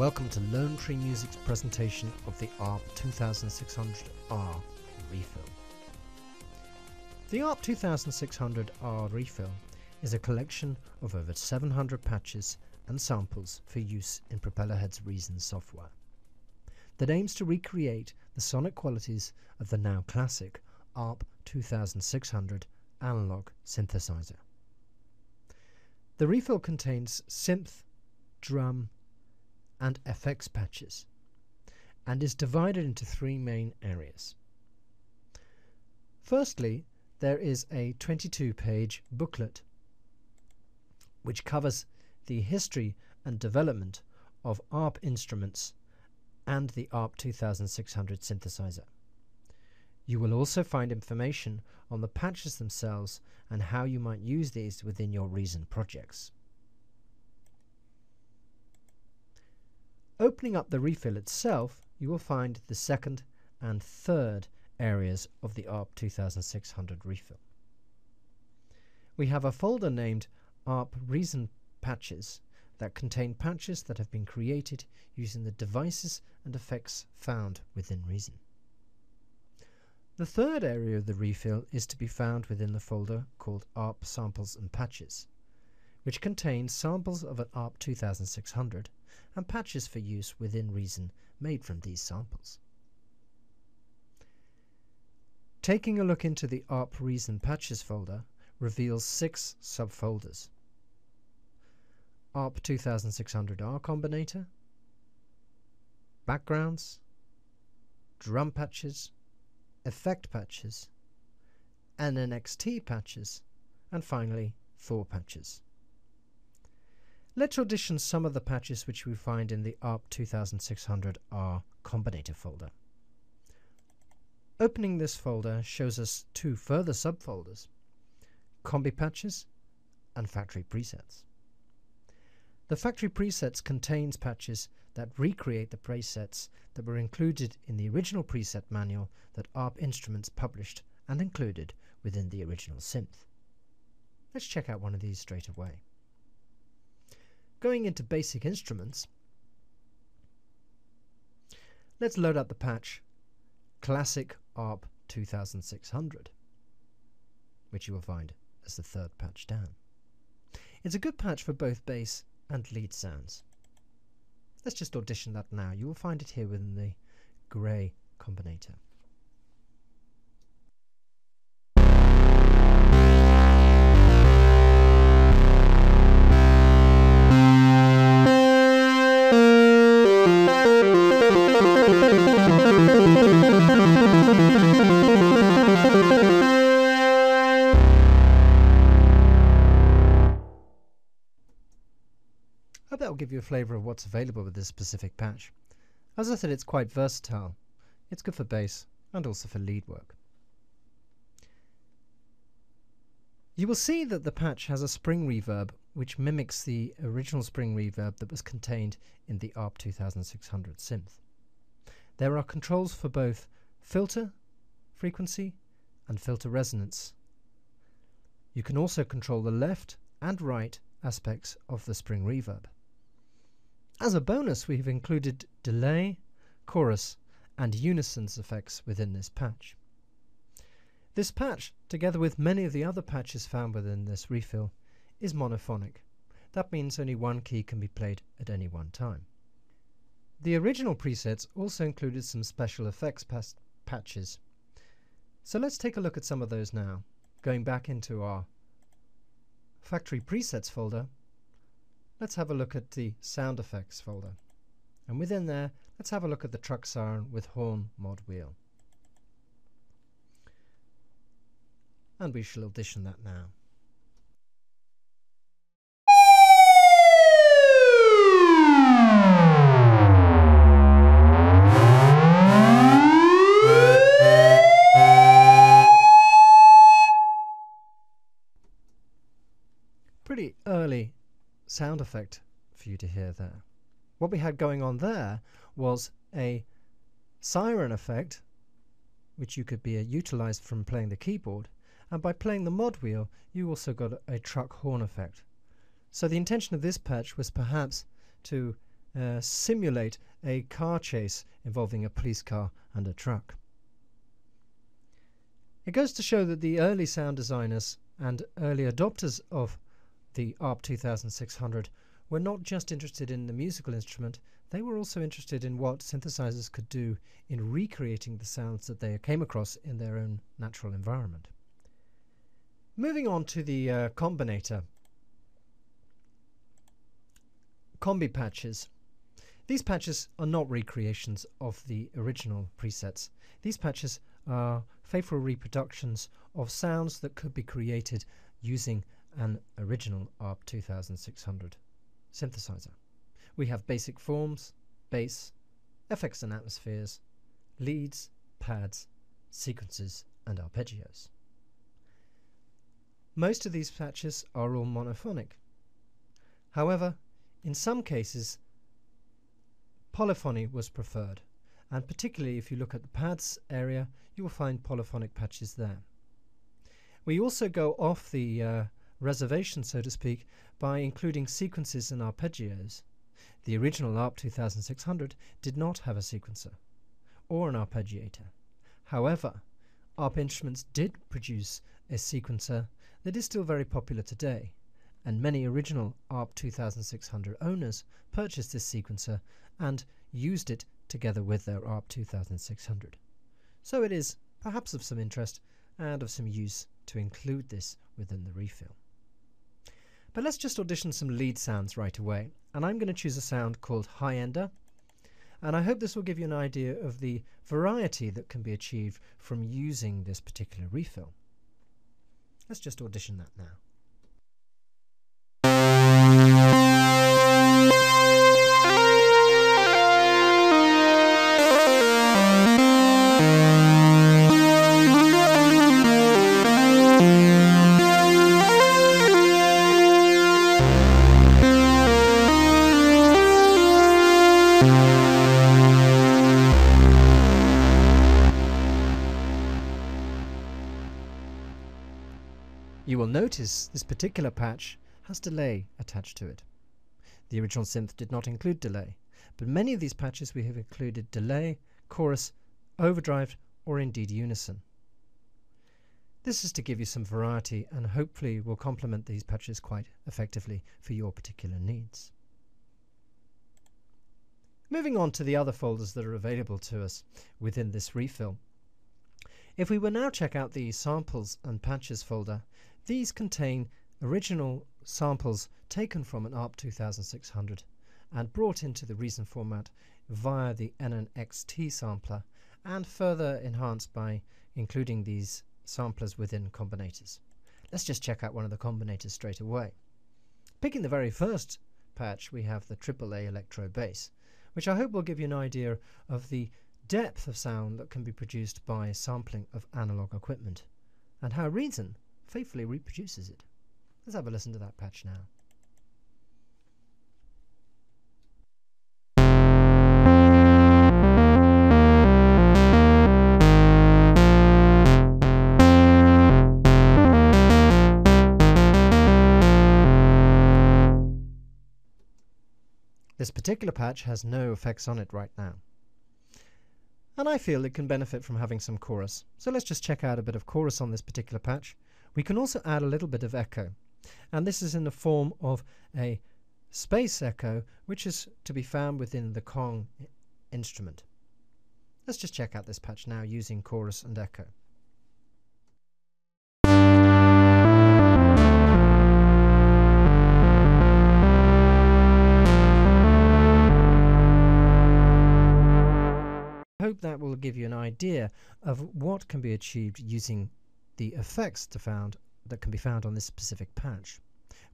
Welcome to Lone Tree Music's presentation of the ARP2600R refill. The ARP2600R refill is a collection of over 700 patches and samples for use in Propellerhead's Reason software that aims to recreate the sonic qualities of the now classic ARP2600 analog synthesizer. The refill contains synth, drum, and FX patches, and is divided into three main areas. Firstly, there is a 22-page booklet which covers the history and development of ARP instruments and the ARP2600 synthesizer. You will also find information on the patches themselves and how you might use these within your Reason projects. Opening up the refill itself, you will find the second and third areas of the ARP2600 refill. We have a folder named ARP Reason Patches that contain patches that have been created using the devices and effects found within Reason. The third area of the refill is to be found within the folder called ARP Samples and Patches, which contains samples of an ARP2600 and patches for use within Reason made from these samples. Taking a look into the ARP Reason Patches folder reveals 6 subfolders: ARP2600R Combinator, Backgrounds, Drum Patches, Effect Patches, NNXT Patches, and finally 4 patches. Let's audition some of the patches which we find in the ARP2600R Combinator folder. Opening this folder shows us 2 further subfolders: Combi Patches and Factory Presets. The Factory Presets contains patches that recreate the presets that were included in the original preset manual that ARP Instruments published and included within the original synth. Let's check out one of these straight away. Going into Basic Instruments, let's load up the patch Classic ARP2600, which you will find as the third patch down. It's a good patch for both bass and lead sounds. Let's just audition that now. You will find it here within the grey combinator. I hope that will give you a flavour of what's available with this specific patch. As I said, it's quite versatile. It's good for bass and also for lead work. You will see that the patch has a spring reverb which mimics the original spring reverb that was contained in the ARP2600 synth. There are controls for both filter frequency and filter resonance. You can also control the left and right aspects of the spring reverb. As a bonus, we've included delay, chorus, and unison effects within this patch. This patch, together with many of the other patches found within this refill, is monophonic. That means only one key can be played at any one time. The original presets also included some special effects patches. So let's take a look at some of those now. Going back into our Factory Presets folder, let's have a look at the Sound Effects folder. And within there, let's have a look at the truck siren with horn mod wheel. And we shall audition that now. Pretty early sound effect for you to hear there. What we had going on there was a siren effect, which you could be utilized from playing the keyboard, and by playing the mod wheel you also got a truck horn effect. So the intention of this patch was perhaps to simulate a car chase involving a police car and a truck. It goes to show that the early sound designers and early adopters of the ARP2600 were not just interested in the musical instrument, they were also interested in what synthesizers could do in recreating the sounds that they came across in their own natural environment. Moving on to the combinator. Combi patches. These patches are not recreations of the original presets. These patches are faithful reproductions of sounds that could be created using an original ARP2600 synthesizer. We have basic forms, bass, effects and atmospheres, leads, pads, sequences and arpeggios. Most of these patches are all monophonic. However, in some cases polyphony was preferred, and particularly if you look at the pads area, you will find polyphonic patches there. We also go off the reservation, so to speak, by including sequences and arpeggios. The original ARP2600 did not have a sequencer or an arpeggiator. However, ARP Instruments did produce a sequencer that is still very popular today, and many original ARP2600 owners purchased this sequencer and used it together with their ARP2600. So it is perhaps of some interest and of some use to include this within the refill. But let's just audition some lead sounds right away, and I'm going to choose a sound called High Ender, and I hope this will give you an idea of the variety that can be achieved from using this particular refill. Let's just audition that now. You will notice this particular patch has delay attached to it. The original synth did not include delay, but many of these patches we have included delay, chorus, overdrive, or indeed unison. This is to give you some variety and hopefully will complement these patches quite effectively for your particular needs. Moving on to the other folders that are available to us within this refill. If we will now check out the samples and patches folder, these contain original samples taken from an ARP2600 and brought into the Reason format via the NNXT sampler and further enhanced by including these samplers within combinators. Let's just check out one of the combinators straight away. Picking the very first patch, we have the AAA Electro Bass, which I hope will give you an idea of the depth of sound that can be produced by sampling of analog equipment and how Reason faithfully reproduces it. Let's have a listen to that patch now. This particular patch has no effects on it right now, and I feel it can benefit from having some chorus. So let's just check out a bit of chorus on this particular patch. We can also add a little bit of echo, and this is in the form of a space echo, which is to be found within the Kong instrument. Let's just check out this patch now using chorus and echo. I hope that will give you an idea of what can be achieved using the effects that can be found on this specific patch.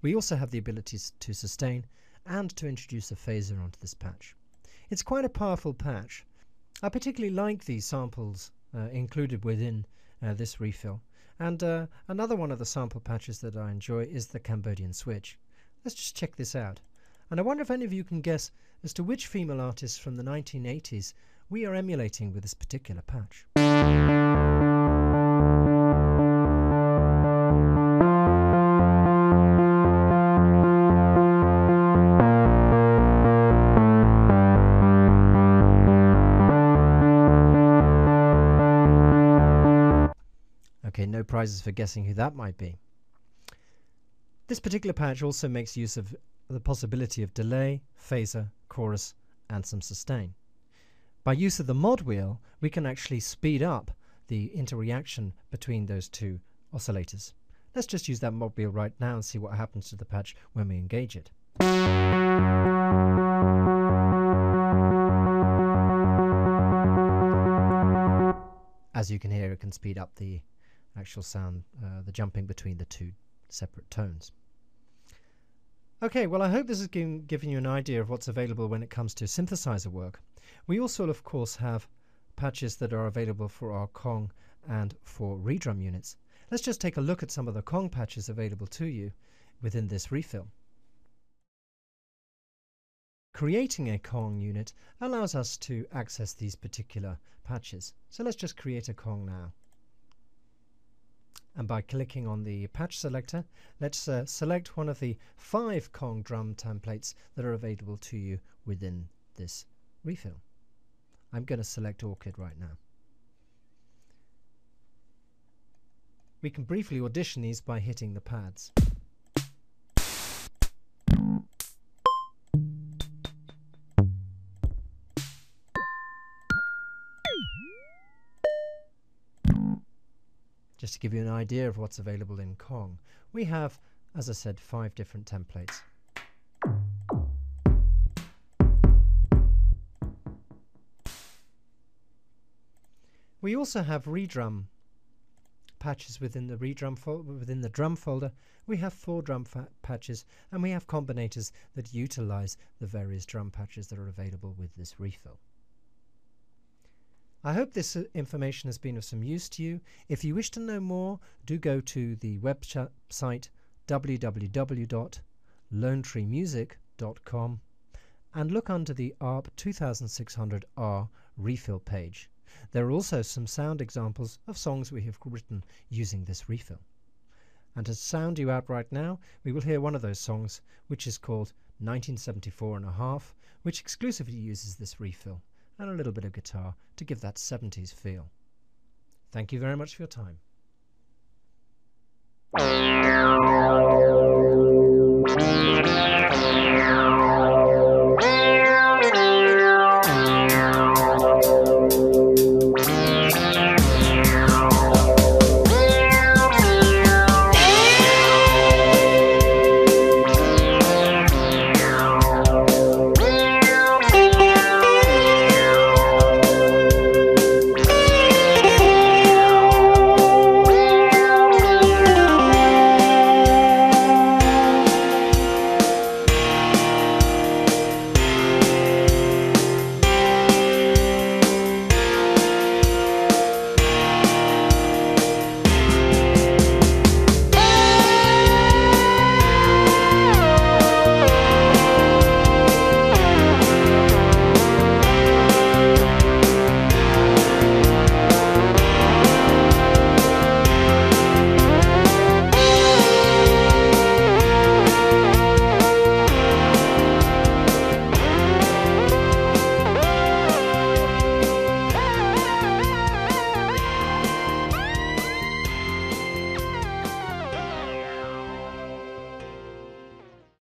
We also have the abilities to sustain and to introduce a phaser onto this patch. It's quite a powerful patch. I particularly like these samples included within this refill, and another one of the sample patches that I enjoy is the Cambodian Switch. Let's just check this out, and I wonder if any of you can guess as to which female artists from the 1980s we are emulating with this particular patch. no prizes for guessing who that might be. This particular patch also makes use of the possibility of delay, phaser, chorus, and some sustain. By use of the mod wheel, we can actually speed up the interreaction between those two oscillators. Let's just use that mod wheel right now and see what happens to the patch when we engage it. As you can hear, it can speed up the actual sound, the jumping between the two separate tones. Okay, well, I hope this has given you an idea of what's available when it comes to synthesizer work. We also, of course, have patches that are available for our Kong and for redrum units. Let's just take a look at some of the Kong patches available to you within this refill. Creating a Kong unit allows us to access these particular patches. So let's just create a Kong now. And by clicking on the patch selector, let's select one of the 5 Kong drum templates that are available to you within this refill. I'm going to select Orchid right now. We can briefly audition these by hitting the pads. Just to give you an idea of what's available in Kong, we have, as I said, 5 different templates. We also have redrum patches within the drum folder. We have 4 drum patches, and we have combinators that utilize the various drum patches that are available with this refill. I hope this information has been of some use to you. If you wish to know more, do go to the website www.lonetreemusic.com and look under the ARP2600R refill page. There are also some sound examples of songs we have written using this refill. And to sound you out right now, we will hear one of those songs, which is called 1974.5, which exclusively uses this refill and a little bit of guitar to give that 70s feel. Thank you very much for your time.